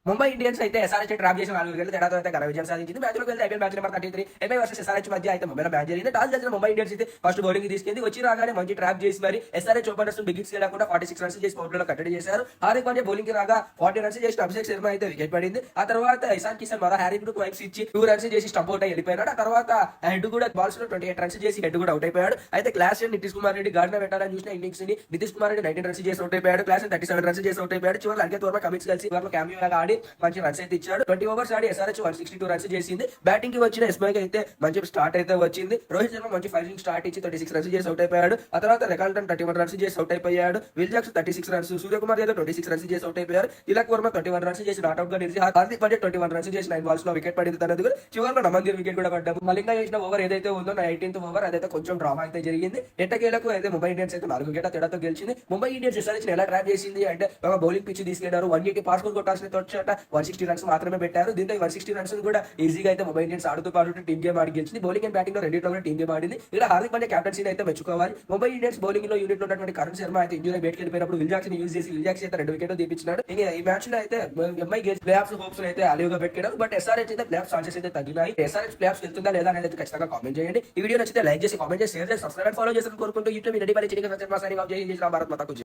Mumbai Indians అయితే SRH trap చేసిన 4 వికెట్ల తేడాతో అయితే ఘన విజయం సాధించింది. మ్యాచ్ లోకి వెళ్తే IPL match number 33 MI versus SRH మధ్య అయితే ముంబైలో మ్యాచ్ జరిగింది. టాస్ గెలిచిన ముంబై ఇండియన్స్ అయితే ఫస్ట్ బౌలింగ్ తీసుకుంది. వచ్చి రాగానే మంచి ట్రాప్ చేసి మరి ఎస్ఆర్హెచ్ ఓపెనర్స్ బిగ్ హిట్స్ లేకుండా 46 రన్స్ చేసి పౌడర్లో కట్టడి చేశారు. హార్దిక్ పాండ్యా బౌలింగ్ కి రాగా 40 రన్స్ చేసిన అభిషేక్ శర్మ అయితే వికెట్ పడింది. ఆ తర్వాత ఇషాన్ కిషన్ మరో హ్యారీ బ్రూక్ వైక్స్ ఇచ్చి 2 రన్స్ చేసి స్టంప్ అవుట్ అయి వెళ్ళిపోయాడు. ఆ తర్వాత హెడ్ కూడా బాల్స్ లో 28 రన్స్ చేసి హెడ్ కూడా అవుట్ అయిపోయాడు. అయితే క్లాస్ నితీష్ కుమార్ రెడ్డి గార్డెన్ పెట్టాలని చూసిన ఇన్నింగ్స్ ని నితీష్ కుమార్ రెడ్డి 19 రన్స్ చేసి అవుట్ అయిపోయాడు. క్లాస్ 37 రన్స్ చేసి అవుట్ అయిపోయాడు. చివరి అంకిత్ వర్మ కమిన్స్ కలిసి క్యామియో లాగా ఆడి మంచి రన్స్ అయితే ఇచ్చాడు. 20 ఓవర్స్ ఆడి ఎస్ఆర్హెచ్ 162 రన్స్ చేసింది. బ్యాటింగ్ కి వచ్చిన ఎస్మై అయితే మంచి స్టార్ట్ అయితే వచ్చింది. రోహిత్ శర్మ మంచి ఫైరింగ్ స్టార్ట్ ఇచ్చి 36 రన్స్ చేసి అవుట్ అయిపోయాడు. ఆ తర్వాత రెకాల్టన్ 31 రన్స్ చేసి అవుట్ అయిపోయాడు. Will Jacks 36 runs, Suryakumar Yadav 26 runs చేసి అవుట్ అయిపోయారు. తిలక్ వర్మ 21 రన్స్ చేసి నాట్అవుట్ గా నిలిచి హార్దిక్ పాండ్యా 21 రన్స్ చేసి 9 బాల్స్ లో వికెట్ పడింది. తనది కూడా చివరిలో నమందిర్ వికెట్ కూడా పడ్డాము. మలింగా చేసిన ఓవర్ ఏదైతే ఉందో 18th ఓవర్ అదైతే కొంచెం డ్రామా అయితే జరిగింది. ఎట్టకేలకు అయితే ముంబై ఇండియన్స్ అయితే 4 వికెట్ల తేడాతో గెలిచింది. ముంబై ఇండియన్స్ ఎస్ఆర్హెచ్ ఎలా ట్రాప్ చేసింది అంటే ఒక బౌలింగ్ పిచ్ తీసుకెళ్లారు. 180 పాస్ కొట్టాల్సిన తోట 160 రన్స్ మాత్రమే పెట్టారు. దీంతో 160 రన్స్ కూడా ఈజీగా అయితే ముంబై ఇండియన్స్ ఆడుతూ పాటు టీమ్ గేమ్ ఆడి గెలిచింది. బౌలింగ్ అండ్ బ్యాటింగ్ లో రెండింటిలో కూడా టీమ్ గేమ్ ఆడింది. ఇక్కడ హార్దిక్ పాండ్యా కెప్టెన్సీ అయితే మెచ్చుకోవాలి. ముంబై ఇండియన్స్ బౌలింగ్ లో యూనిట్ లో ఉన్నటువంటి కరణ్ శర్మ అయితే ఇంజూరీ బయటకు వెళ్ళిపోయినప్పుడు విల్ జాక్సన్ యూజ్ చేసి విల్ జాక్సన్ అయితే 2 వికెట్లు తీపించినాడు. ఈ మ్యాచ్ లో అయితే ఎంఐ గెలిచి ప్లే ఆఫ్స్ హోప్స్ అయితే అలీవ్గా పెట్టారు. బట్ ఎస్ఆర్హెచ్ అయితే ప్లే ఆఫ్ ఛాన్సెస్ అయితే తగ్గినాయి. ఎస్ఆర్హెచ్ ప్లే ఆఫ్స్ వెళ్తుందా లేదా అనేది ఖచ్చితంగా కామెంట్ చేయండి. ఈ వీడియో నచ్చితే లైక్ చేసి కామెంట్ చేసి షేర్ చేసి సబ్స్క్రైబ్ ఫాలో చేసి కోరుకుంటూ యూట్యూబ్ రెడీ పని చిన్న భారత్ మాతాకు